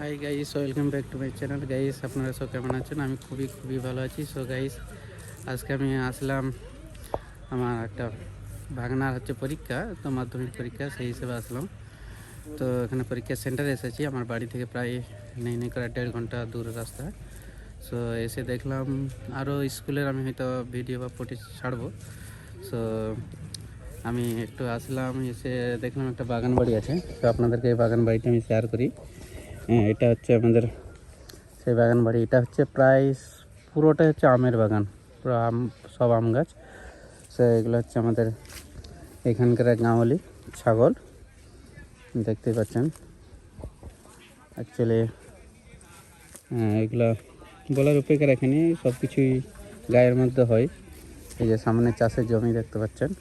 Hi guys, welcome back to my channel. Guys, আপনারা সব কেমন আছেন? আমি খুবই ভালো আছি। সো গাইস, আজকে আমি আসলাম, আমার একটা ভাগনার পরীক্ষা, তো মাধ্যমিক পরীক্ষা, সেই হিসেবে আসলাম। তো এখানে পরীক্ষা সেন্টারে এসেছি, আমার বাড়ি থেকে প্রায় নেই করে 1.5 ঘন্টা দূর রাস্তা। সো এসে দেখলাম আরও স্কুলের আমি হয়তো ভিডিও বা ফুটেজ ছাড়বো। সো আমি একটু আসলাম, এসে দেখলাম একটা বাগান বাড়ি আছে। তো আপনাদেরকে এই বাগান বাড়িটা আমি শেয়ার করি। এটা হচ্ছে আমাদের সেই বাগান বাড়ি। এটা হচ্ছে প্রায় পুরোটা হচ্ছে আমের বাগান, পুরো সব আম গাছ। সো এগুলো হচ্ছে আমাদের এখানকার এক গাঁওয়ালি ছাগল, দেখতেই পাচ্ছেন। অ্যাকচুয়ালি এগুলো বলার উপেক্ষা রাখেনি, সব কিছুই গায়ের মধ্যে হয়। এই যে সামনে চাষের জমি দেখতে পাচ্ছেন,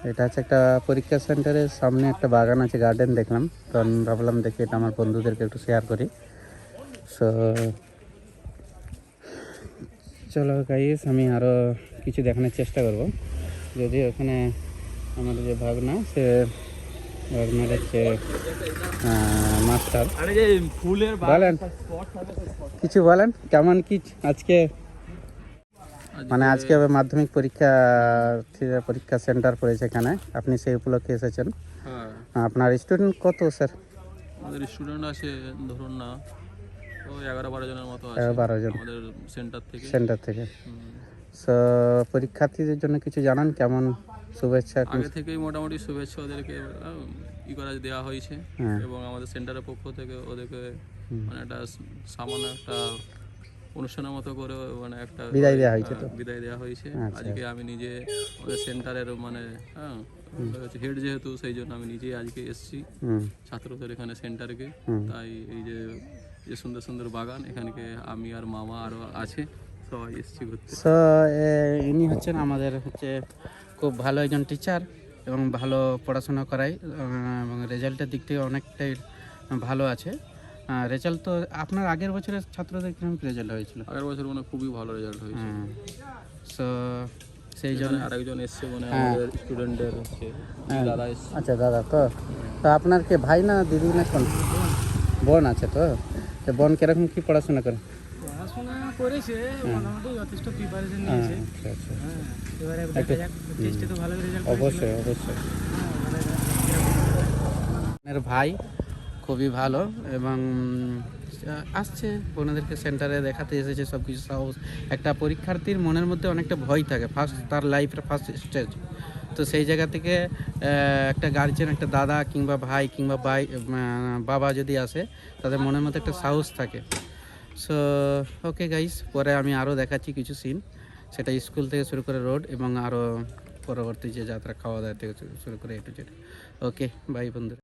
এটা হচ্ছে একটা পরীক্ষা সেন্টারের সামনে একটা বাগান আছে, গার্ডেন দেখলাম। তো আমি ভাবলাম দেখি এটা আমার বন্ধুদেরকে একটু শেয়ার করি। সো চলো গাইস, আমি আরও কিছু দেখানোর চেষ্টা করব। যদি ওখানে আমাদের যে ভাগনা, সে ভাগনার হচ্ছে মাস্টার, বলেন কিছু বলেন, কেমন কি আজকে, মানে আজকে মাধ্যমিক পরীক্ষা সেন্টার পড়েছে এখানে, আপনি সেই উপলক্ষে এসেছেন। আপনার স্টুডেন্ট কত স্যার? আমাদের স্টুডেন্ট আছে ধরুন না, ওই 11-12 জনের মতো আছে 12 জন আমাদের সেন্টার থেকে। সো পরীক্ষার্থীদের জন্য কিছু জানান, কেমন শুভেচ্ছা? আগে থেকেই মোটামুটি শুভেচ্ছা ওদেরকে দেওয়া হয়েছে, এবং আমাদের সেন্টারের পক্ষ থেকে ওদেরকে মানে একটা সামান্য একটা অনুষ্ঠানের মতো করে মানে একটা বিদায় দেওয়া হয়েছে। বিদায় দেওয়া হয়েছে। আচ্ছা। আজকে আমি নিজে আমাদের সেন্টারের মানে হেড যেহেতু, সেই জন্য আমি নিজেই আজকে এসেছি ছাত্রদের এখানে সেন্টারকে। তাই এই যে সুন্দর সুন্দর বাগান, এখানকে আমি আর মামা আরও আছে, সবাই এসেছি ঘুরতে। সো ইনি হচ্ছেন আমাদের খুব ভালো একজন টিচার, এবং ভালো পড়াশোনা করায়, এবং রেজাল্টের দিক থেকে অনেকটাই ভালো আছে। রেজাল্ট তো আপনার আগের বছরের ছাত্রদের কিরকম রেজাল্ট হয়েছিল? আগের বছর মানে খুবই ভালো রেজাল্ট হয়েছে। সো সেই জন্য আরেকজন এসছে, মানে আমাদের স্টুডেন্টের হচ্ছে দাদা এসছে। আচ্ছা দাদা, তো তো আপনার কে ভাই না দিদি না কোন? বোন আছে। তো বোন কিরকম কি পড়াশোনা করে? পড়াশোনা করেছে, মোটামুটি যথেষ্ট প্রিপারেশন নিয়েছে। আচ্ছা। এবারে দেখা যাক, টেস্টে তো ভালো রেজাল্ট অবশ্যই। ভাই খুবই ভালো, এবং আসছে বোনেদেরকে সেন্টারে দেখাতে এসেছে। সব কিছু সাহস, একটা পরীক্ষার্থীর মনের মধ্যে অনেকটা ভয় থাকে, তার লাইফের ফার্স্ট স্টেজ। তো সেই জায়গা থেকে একটা গার্জেন, একটা দাদা কিংবা ভাই কিংবা বাবা যদি আসে, তাদের মনের মধ্যে একটা সাহস থাকে। সো ওকে গাইস, পরে আমি আরও দেখাচ্ছি কিছু সিন, সেটা স্কুল থেকে শুরু করে রোড, এবং আরও পরবর্তী যে যাত্রা, খাওয়া দাওয়া থেকে শুরু করে একটু যেটা। ওকে, বাই বন্ধুরা।